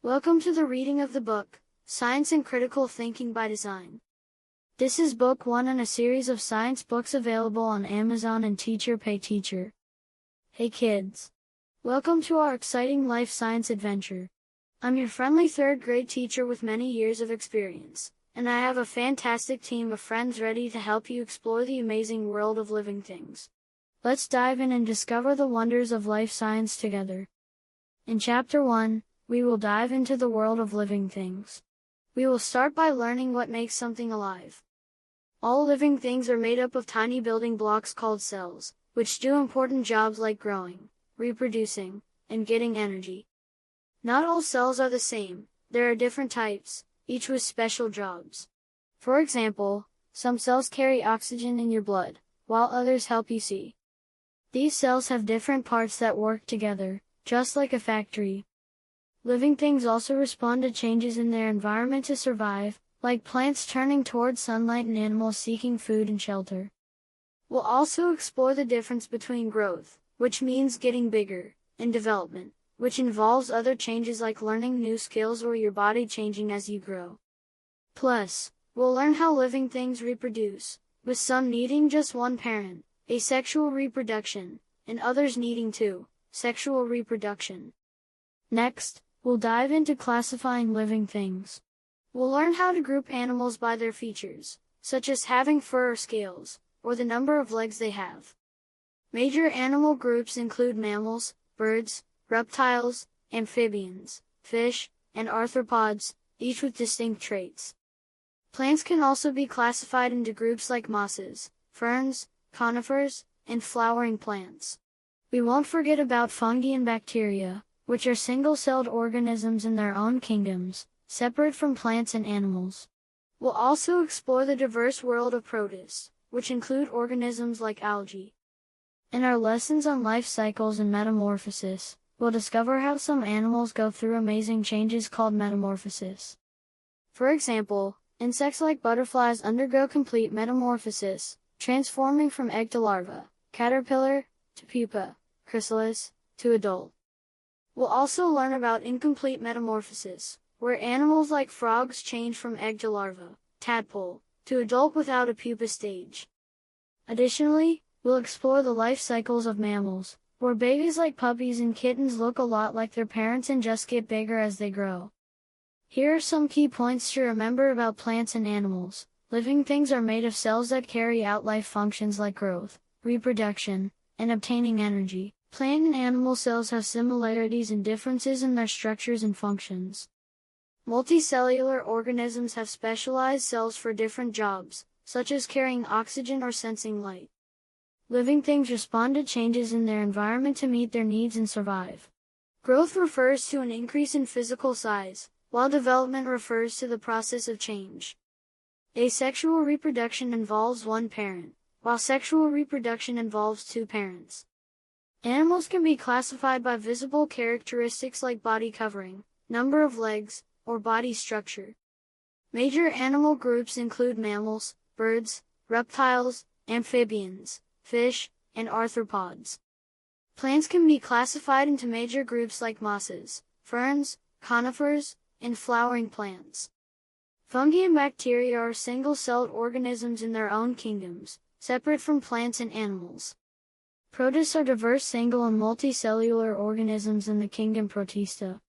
Welcome to the reading of the book, Science and Critical Thinking by Design. This is book 1 in a series of science books available on Amazon and Teacher Pay Teacher. Hey kids! Welcome to our exciting life science adventure. I'm your friendly 3rd grade teacher with many years of experience, and I have a fantastic team of friends ready to help you explore the amazing world of living things. Let's dive in and discover the wonders of life science together. In Chapter 1, we will dive into the world of living things. We will start by learning what makes something alive. All living things are made up of tiny building blocks called cells, which do important jobs like growing, reproducing, and getting energy. Not all cells are the same, there are different types, each with special jobs. For example, some cells carry oxygen in your blood, while others help you see. These cells have different parts that work together, just like a factory. Living things also respond to changes in their environment to survive, like plants turning towards sunlight and animals seeking food and shelter. We'll also explore the difference between growth, which means getting bigger, and development, which involves other changes like learning new skills or your body changing as you grow. Plus, we'll learn how living things reproduce, with some needing just one parent, asexual reproduction, and others needing two, sexual reproduction. Next, we'll dive into classifying living things. We'll learn how to group animals by their features, such as having fur or scales, or the number of legs they have. Major animal groups include mammals, birds, reptiles, amphibians, fish, and arthropods, each with distinct traits. Plants can also be classified into groups like mosses, ferns, conifers, and flowering plants. We won't forget about fungi and bacteria, which are single-celled organisms in their own kingdoms, separate from plants and animals. We'll also explore the diverse world of protists, which include organisms like algae. In our lessons on life cycles and metamorphosis, we'll discover how some animals go through amazing changes called metamorphosis. For example, insects like butterflies undergo complete metamorphosis, transforming from egg to larva, caterpillar, to pupa, chrysalis, to adult. We'll also learn about incomplete metamorphosis, where animals like frogs change from egg to larva, tadpole, to adult without a pupa stage. Additionally, we'll explore the life cycles of mammals, where babies like puppies and kittens look a lot like their parents and just get bigger as they grow. Here are some key points to remember about plants and animals. Living things are made of cells that carry out life functions like growth, reproduction, and obtaining energy. Plant and animal cells have similarities and differences in their structures and functions. Multicellular organisms have specialized cells for different jobs, such as carrying oxygen or sensing light. Living things respond to changes in their environment to meet their needs and survive. Growth refers to an increase in physical size, while development refers to the process of change. Asexual reproduction involves one parent, while sexual reproduction involves two parents. Animals can be classified by visible characteristics like body covering, number of legs, or body structure. Major animal groups include mammals, birds, reptiles, amphibians, fish, and arthropods. Plants can be classified into major groups like mosses, ferns, conifers, and flowering plants. Fungi and bacteria are single-celled organisms in their own kingdoms, separate from plants and animals. Protists are diverse single and multicellular organisms in the kingdom Protista.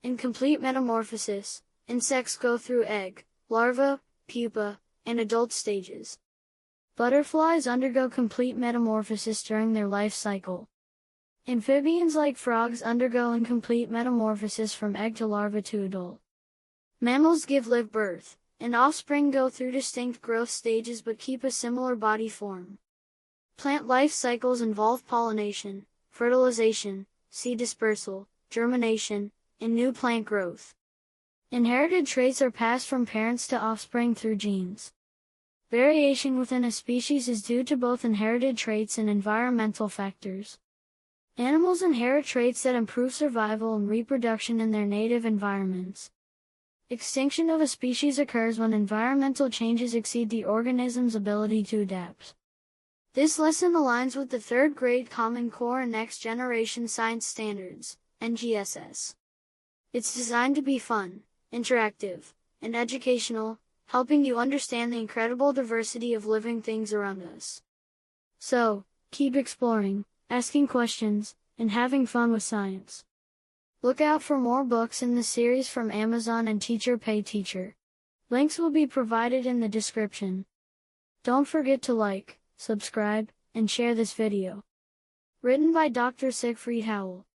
In complete metamorphosis, insects go through egg, larva, pupa, and adult stages. Butterflies undergo complete metamorphosis during their life cycle. Amphibians like frogs undergo incomplete metamorphosis from egg to larva to adult. Mammals live birth, and offspring go through distinct growth stages but keep a similar body form. Plant life cycles involve pollination, fertilization, seed dispersal, germination, and new plant growth. Inherited traits are passed from parents to offspring through genes. Variation within a species is due to both inherited traits and environmental factors. Animals inherit traits that improve survival and reproduction in their native environments. Extinction of a species occurs when environmental changes exceed the organism's ability to adapt. This lesson aligns with the 3rd grade Common Core and Next Generation Science Standards, NGSS. It's designed to be fun, interactive, and educational, helping you understand the incredible diversity of living things around us. So, keep exploring, asking questions, and having fun with science. Look out for more books in the series from Amazon and Teacher Pay Teacher. Links will be provided in the description. Don't forget to like, subscribe, and share this video. Written by Dr. Siegfried Howell.